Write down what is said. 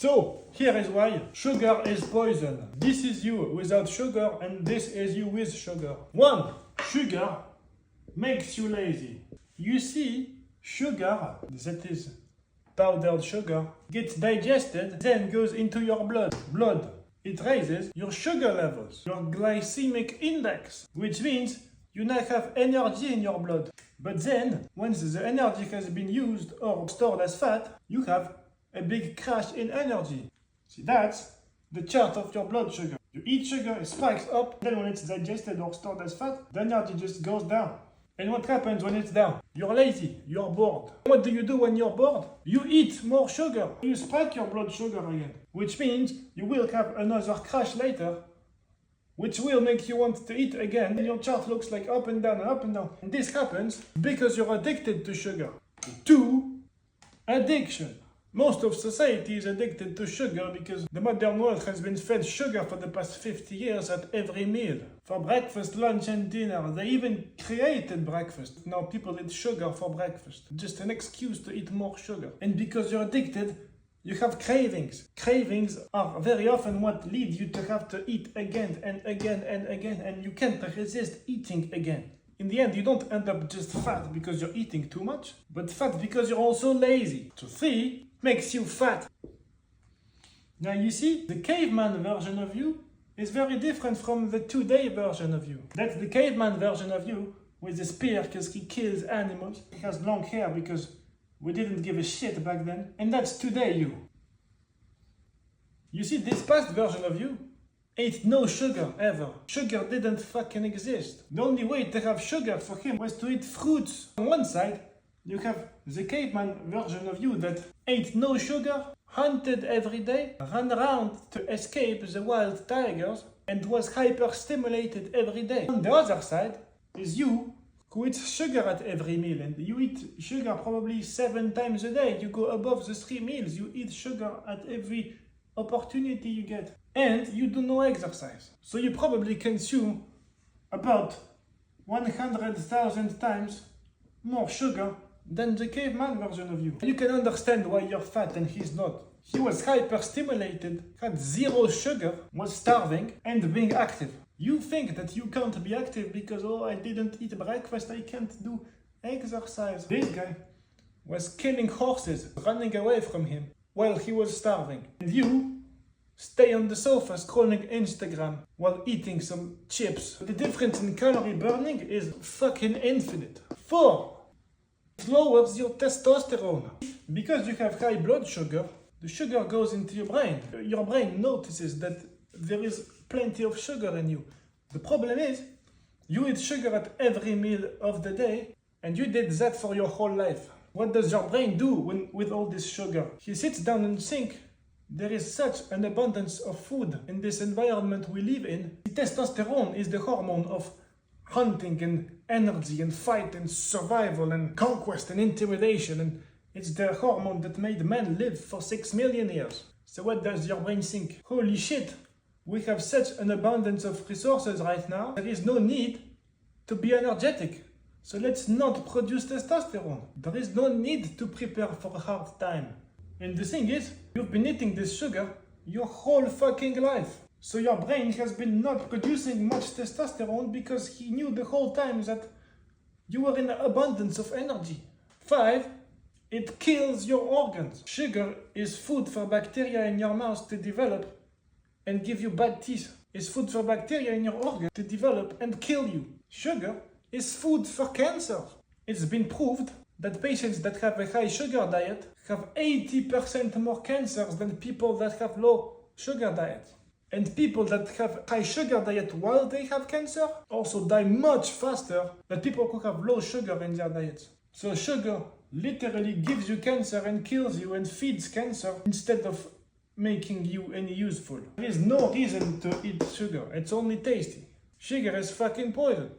So, here is why sugar is poison. This is you without sugar, and this is you with sugar. 1. Sugar makes you lazy. You see, sugar, that is powdered sugar, gets digested, then goes into your blood. It raises your sugar levels, your glycemic index, which means you now have energy in your blood. But then, once the energy has been used or stored as fat, you have a big crash in energy. See, that's the chart of your blood sugar. You eat sugar, it spikes up, then when it's digested or stored as fat, the energy just goes down. And what happens when it's down? You're lazy, you're bored. What do you do when you're bored? You eat more sugar. You spike your blood sugar again, which means you will have another crash later, which will make you want to eat again. And your chart looks like up and down and up and down. And this happens because you're addicted to sugar. 2. Addiction. Most of society is addicted to sugar because the modern world has been fed sugar for the past 50 years at every meal. For breakfast, lunch and dinner. They even created breakfast. Now people eat sugar for breakfast. Just an excuse to eat more sugar. And because you're addicted, you have cravings. Cravings are very often what lead you to have to eat again and again and again, and you can't resist eating again. In the end, you don't end up just fat because you're eating too much, but fat because you're also lazy. So 3 makes you fat. Now you see, the caveman version of you is very different from the today version of you. That's the caveman version of you with the spear because he kills animals. He has long hair because we didn't give a shit back then. And that's today you. You see, this past version of you ate no sugar ever. Sugar didn't fucking exist. The only way to have sugar for him was to eat fruits. On one side, you have the caveman version of you that ate no sugar, hunted every day, ran around to escape the wild tigers, and was hyper-stimulated every day. On the other side is you who eats sugar at every meal, and you eat sugar probably 7 times a day. You go above the 3 meals, you eat sugar at every opportunity you get. And you do no exercise. So you probably consume about 100,000 times more sugar than the caveman version of you. You can understand why you're fat and he's not. He was hyper-stimulated, had 0 sugar, was starving, and being active. You think that you can't be active because, oh, I didn't eat breakfast, I can't do exercise. This guy was killing horses, running away from him while he was starving. And you stay on the sofa scrolling Instagram while eating some chips. The difference in calorie burning is fucking infinite. 4. It lowers your testosterone. Because you have high blood sugar, the sugar goes into your brain. Your brain notices that there is plenty of sugar in you. The problem is, you eat sugar at every meal of the day, and you did that for your whole life. What does your brain do with all this sugar? He sits down and thinks, there is such an abundance of food in this environment we live in. Testosterone is the hormone of hunting and energy and fight and survival and conquest and intimidation, and it's the hormone that made men live for 6 million years. So what does your brain think? Holy shit, we have such an abundance of resources right now, there is no need to be energetic. So let's not produce testosterone. There is no need to prepare for a hard time. And the thing is, you've been eating this sugar your whole fucking life. So your brain has been not producing much testosterone because he knew the whole time that you were in abundance of energy. 5. It kills your organs. Sugar is food for bacteria in your mouth to develop and give you bad teeth. It's food for bacteria in your organs to develop and kill you. Sugar is food for cancer. It's been proved that patients that have a high sugar diet have 80% more cancers than people that have low sugar diet. And people that have high sugar diet while they have cancer also die much faster than people who have low sugar in their diets. So sugar literally gives you cancer and kills you and feeds cancer instead of making you any useful. There is no reason to eat sugar. It's only tasty. Sugar is fucking poison.